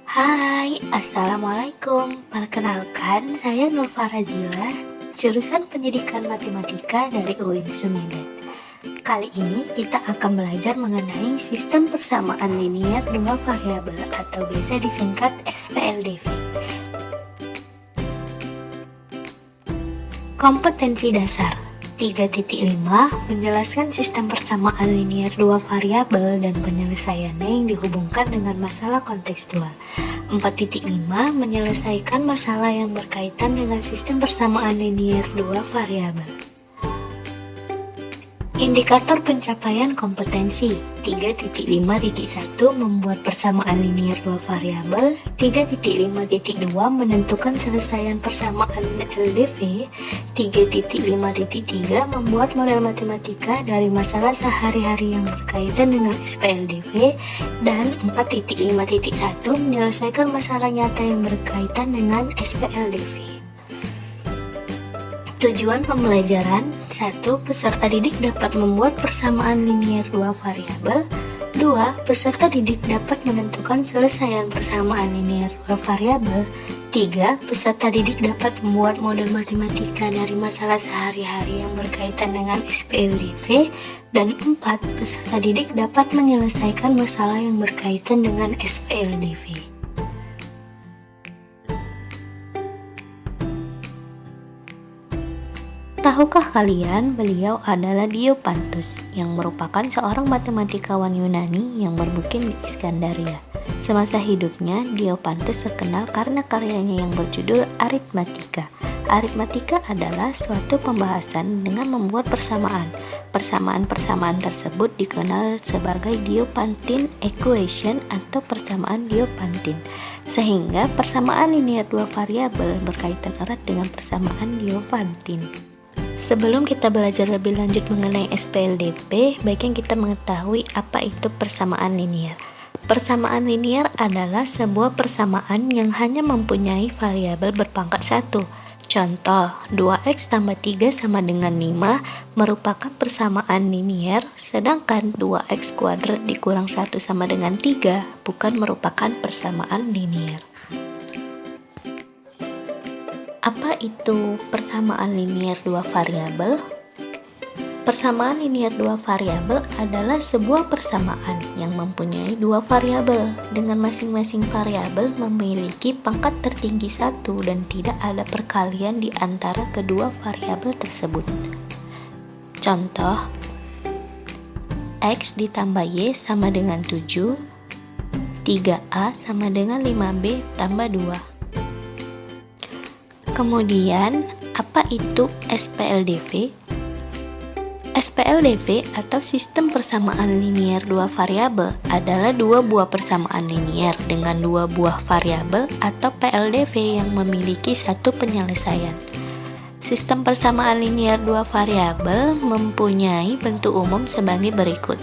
Hai, Assalamualaikum. Perkenalkan, saya Nur Farazila, jurusan Pendidikan Matematika dari UIN Sumedang. Kali ini kita akan belajar mengenai sistem persamaan linier dua variabel atau biasa disingkat SPLDV. Kompetensi dasar 3.5 menjelaskan sistem persamaan linier dua variabel dan penyelesaiannya yang dihubungkan dengan masalah kontekstual. 4.5 menyelesaikan masalah yang berkaitan dengan sistem persamaan linier dua variabel. Indikator pencapaian kompetensi 3.5.1 membuat persamaan linier dua variabel. 3.5.2 menentukan selesaian persamaan LDV. 3.5.3 membuat model matematika dari masalah sehari-hari yang berkaitan dengan SPLDV. Dan 4.5.1 menyelesaikan masalah nyata yang berkaitan dengan SPLDV. Tujuan pembelajaran 1. Peserta didik dapat membuat persamaan linier dua variabel. 2. Peserta didik dapat menentukan selesaian persamaan linier dua variabel. 3. Peserta didik dapat membuat model matematika dari masalah sehari-hari yang berkaitan dengan SPLDV. Dan 4. Peserta didik dapat menyelesaikan masalah yang berkaitan dengan SPLDV. Tahukah kalian beliau adalah Diopantus yang merupakan seorang matematikawan Yunani yang bermukim di Iskandaria. Semasa hidupnya, Diopantus terkenal karena karyanya yang berjudul Aritmatika. Aritmatika adalah suatu pembahasan dengan membuat persamaan. Persamaan-persamaan tersebut dikenal sebagai Diopantin equation atau persamaan Diopantin. Sehingga persamaan linier dua variabel berkaitan erat dengan persamaan Diopantin. Sebelum kita belajar lebih lanjut mengenai SPLDV, baiknya kita mengetahui apa itu persamaan linier. Persamaan linier adalah sebuah persamaan yang hanya mempunyai variabel berpangkat 1. Contoh, 2x tambah 3 sama dengan 5 merupakan persamaan linier, sedangkan 2x kuadrat dikurang 1 sama dengan 3 bukan merupakan persamaan linier. Apa itu persamaan linier dua variabel? Persamaan linier dua variabel adalah sebuah persamaan yang mempunyai dua variabel dengan masing-masing variabel memiliki pangkat tertinggi 1 dan tidak ada perkalian di antara kedua variabel tersebut. Contoh, x ditambah y sama dengan 7, 3a sama dengan 5b tambah 2. Kemudian, apa itu SPLDV? SPLDV atau sistem persamaan linier dua variabel adalah dua buah persamaan linier dengan dua buah variabel atau PLDV yang memiliki satu penyelesaian. Sistem persamaan linier dua variabel mempunyai bentuk umum sebagai berikut.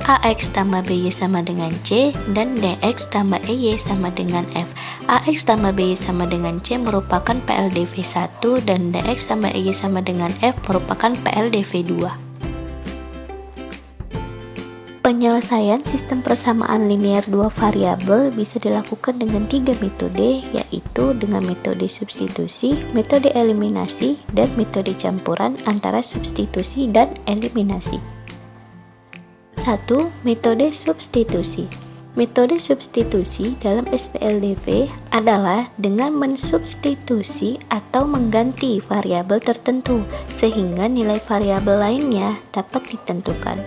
AX tambah BY sama dengan C dan DX tambah EY sama dengan F. AX tambah BY sama dengan C merupakan PLDV 1 dan DX tambah EY sama dengan F merupakan PLDV 2. Penyelesaian sistem persamaan linier dua variabel bisa dilakukan dengan 3 metode, yaitu dengan metode substitusi, metode eliminasi, dan metode campuran antara substitusi dan eliminasi. 1. Metode substitusi. Metode substitusi dalam SPLDV adalah dengan mensubstitusi atau mengganti variabel tertentu sehingga nilai variabel lainnya dapat ditentukan.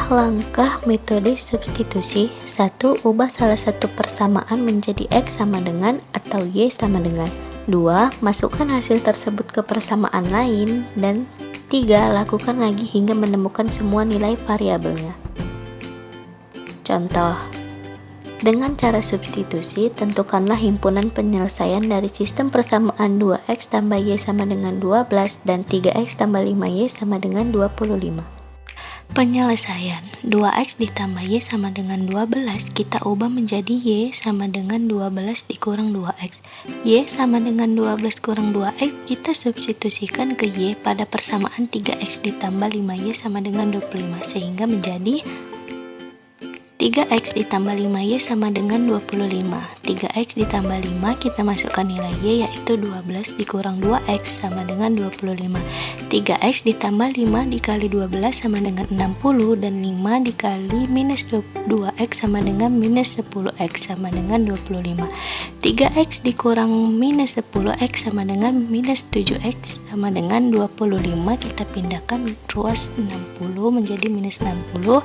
Langkah metode substitusi. 1. Ubah salah satu persamaan menjadi X sama dengan atau Y sama dengan. 2. Masukkan hasil tersebut ke persamaan lain. Dan 3. Lakukan lagi hingga menemukan semua nilai variabelnya. Contoh, dengan cara substitusi, tentukanlah himpunan penyelesaian dari sistem persamaan 2x tambah y sama dengan 12 dan 3x tambah 5y sama dengan 25. Penyelesaian 2x ditambah y sama dengan 12 kita ubah menjadi y sama dengan 12 dikurang 2x. Y sama dengan 12 kurang 2x kita substitusikan ke y pada persamaan 3x ditambah 5y sama dengan 25 sehingga menjadi 3x ditambah 5y sama dengan 25. 3x ditambah 5 kita masukkan nilai y yaitu 12 dikurang 2x sama dengan 25. 3x ditambah 5 dikali 12 sama dengan 60 dan 5 dikali minus 2x sama dengan minus 10x sama dengan 25. 3x dikurang minus 10x sama dengan minus 7x sama dengan 25. Kita pindahkan ruas 60 menjadi minus 60.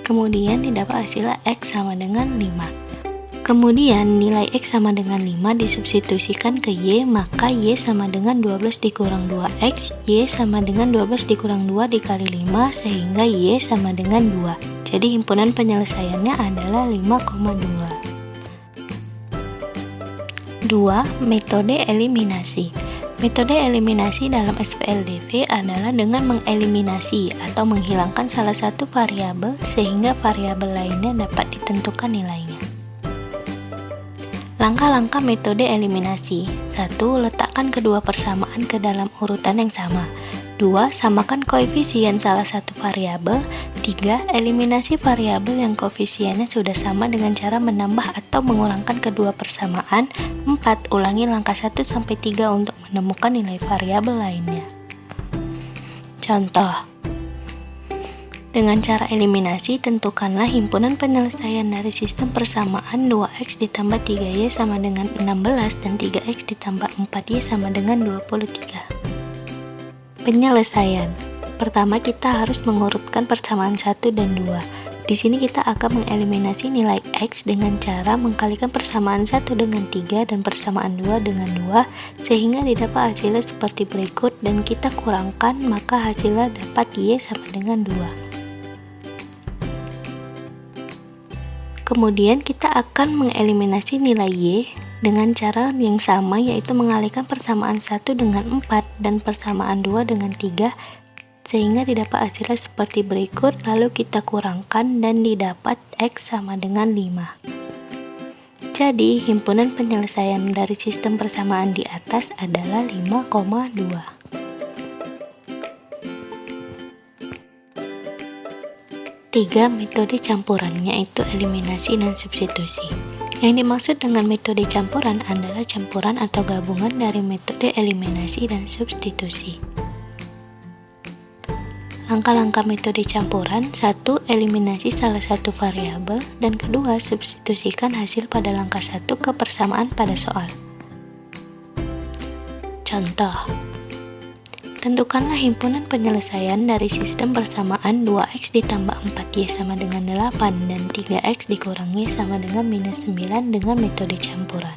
Kemudian didapat hasilnya x sama dengan 5. Kemudian nilai x sama dengan 5 disubstitusikan ke y, maka y sama dengan 12 dikurang 2x, y sama dengan 12 dikurang 2 dikali 5 sehingga y sama dengan 2. Jadi himpunan penyelesaiannya adalah 5,2. 2. Metode eliminasi. Metode eliminasi dalam SPLDV adalah dengan mengeliminasi atau menghilangkan salah satu variabel sehingga variabel lainnya dapat ditentukan nilainya. Langkah-langkah metode eliminasi. 1. Letakkan kedua persamaan ke dalam urutan yang sama. 2. Samakan koefisien salah satu variabel. 3. Eliminasi variabel yang koefisiennya sudah sama dengan cara menambah atau mengurangkan kedua persamaan. 4. Ulangi langkah 1-3 untuk menemukan nilai variabel lainnya. Contoh. Dengan cara eliminasi, tentukanlah himpunan penyelesaian dari sistem persamaan 2x ditambah 3y sama dengan 16 dan 3x ditambah 4y sama dengan 23. Penyelesaian. Pertama kita harus mengurutkan persamaan 1 dan 2. Di sini kita akan mengeliminasi nilai x dengan cara mengkalikan persamaan 1 dengan 3 dan persamaan 2 dengan 2 sehingga didapat hasilnya seperti berikut dan kita kurangkan maka hasilnya dapat y sama dengan 2. Kemudian kita akan mengeliminasi nilai y dengan cara yang sama yaitu mengalihkan persamaan 1 dengan 4 dan persamaan 2 dengan 3 sehingga didapat hasilnya seperti berikut lalu kita kurangkan dan didapat x sama dengan 5. Jadi himpunan penyelesaian dari sistem persamaan di atas adalah 5,2. 3. Metode campuran yaitu eliminasi dan substitusi. Yang dimaksud dengan metode campuran adalah campuran atau gabungan dari metode eliminasi dan substitusi. Langkah-langkah metode campuran. 1. Eliminasi salah satu variabel dan kedua substitusikan hasil pada langkah 1 ke persamaan pada soal. Contoh. Tentukanlah himpunan penyelesaian dari sistem persamaan 2x ditambah 4y sama dengan 8 dan 3x dikurang y sama dengan minus 9 dengan metode campuran.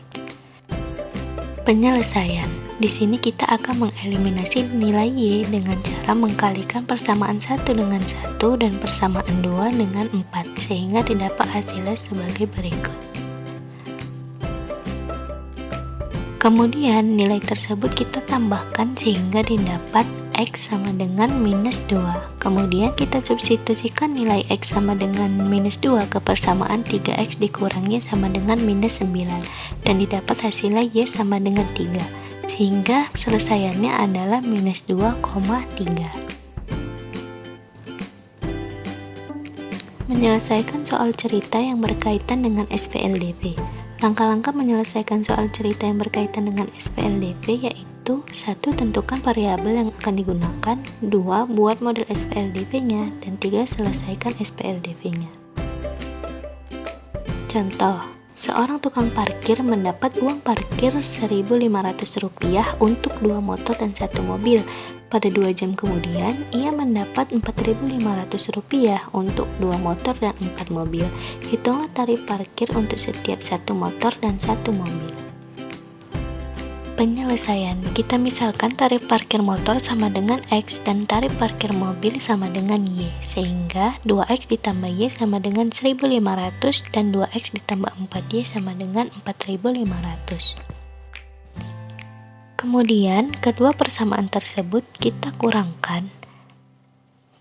Penyelesaian. Di sini kita akan mengeliminasi nilai y dengan cara mengkalikan persamaan 1 dengan 1 dan persamaan 2 dengan 4 sehingga didapat hasilnya sebagai berikut. Kemudian nilai tersebut kita tambahkan sehingga didapat x sama dengan minus 2. Kemudian kita substitusikan nilai x sama dengan minus 2 ke persamaan 3x dikurangi sama dengan minus 9 dan didapat hasilnya y sama dengan 3 sehingga selesaiannya adalah minus 2,3. Menyelesaikan soal cerita yang berkaitan dengan SPLDV. Langkah-langkah menyelesaikan soal cerita yang berkaitan dengan SPLDV yaitu 1. Tentukan variabel yang akan digunakan, 2. Buat model SPLDV-nya, dan 3. Selesaikan SPLDV-nya. Contoh, seorang tukang parkir mendapat uang parkir Rp1.500 untuk 2 motor dan 1 mobil. Pada 2 jam kemudian, ia mendapat Rp4.500 untuk 2 motor dan 4 mobil. Hitunglah tarif parkir untuk setiap 1 motor dan 1 mobil. Penyelesaian. Kita misalkan tarif parkir motor sama dengan X dan tarif parkir mobil sama dengan Y, sehingga 2X ditambah Y sama dengan 1.500 dan 2X ditambah 4Y sama dengan 4.500. Kemudian, kedua persamaan tersebut kita kurangkan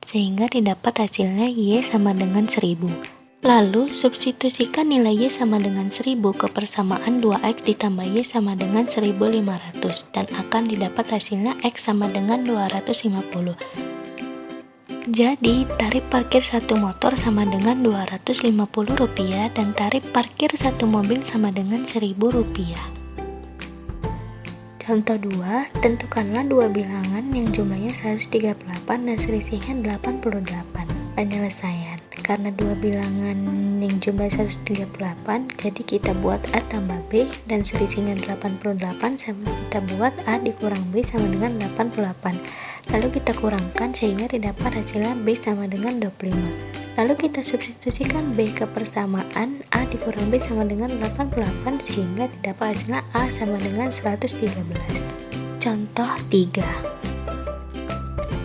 sehingga didapat hasilnya Y sama dengan 1000. Lalu, substitusikan nilai Y sama dengan 1000 ke persamaan 2X ditambah Y sama dengan 1500 dan akan didapat hasilnya X sama dengan 250. Jadi, tarif parkir satu motor sama dengan Rp250 dan tarif parkir satu mobil sama dengan Rp1000. Contoh 2, tentukanlah dua bilangan yang jumlahnya 138 dan selisihnya 88. Penyelesaian. Karena dua bilangan yang jumlahnya 138, jadi kita buat A tambah B dan selisihnya 88 sama kita buat A dikurang B sama dengan 88. Lalu kita kurangkan sehingga didapat hasilnya B sama dengan 25. Lalu kita substitusikan B ke persamaan A dikurang B sama dengan 88 sehingga didapat hasilnya A sama dengan 113. Contoh 3.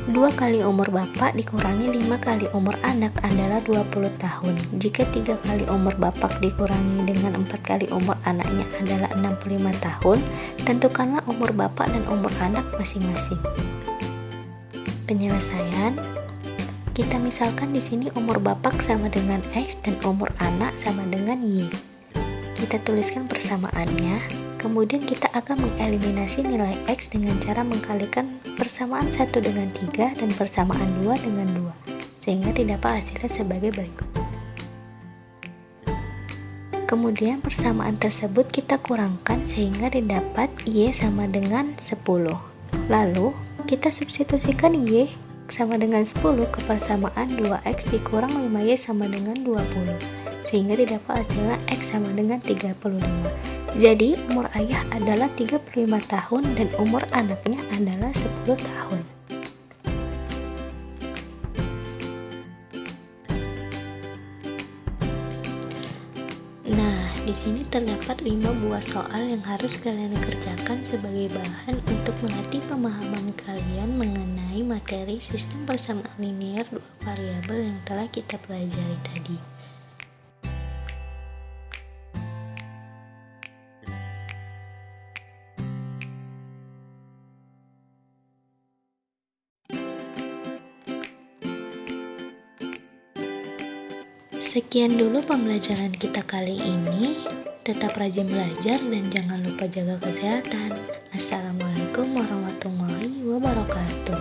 2 kali umur bapak dikurangi 5 kali umur anak adalah 20 tahun. Jika 3 kali umur bapak dikurangi dengan 4 kali umur anaknya adalah 65 tahun, tentukanlah umur bapak dan umur anak masing-masing. Penyelesaian. Kita misalkan di sini umur bapak sama dengan X dan umur anak sama dengan Y. Kita tuliskan persamaannya. Kemudian kita akan mengeliminasi nilai X dengan cara mengkalikan persamaan 1 dengan 3 dan persamaan 2 dengan 2, sehingga didapat hasilnya sebagai berikut. Kemudian persamaan tersebut kita kurangkan sehingga didapat Y sama dengan 10. Lalu, kita substitusikan Y sama dengan 10 ke persamaan 2X dikurang 5Y sama dengan 20, sehingga didapat hasilnya X sama dengan 35. Jadi, umur ayah adalah 35 tahun dan umur anaknya adalah 10 tahun. Nah, di sini terdapat 5 buah soal yang harus kalian kerjakan sebagai bahan untuk melatih pemahaman kalian mengenai materi sistem persamaan linear dua variabel yang telah kita pelajari tadi. Sekian dulu pembelajaran kita kali ini. Tetap rajin belajar dan jangan lupa jaga kesehatan. Assalamualaikum warahmatullahi wabarakatuh.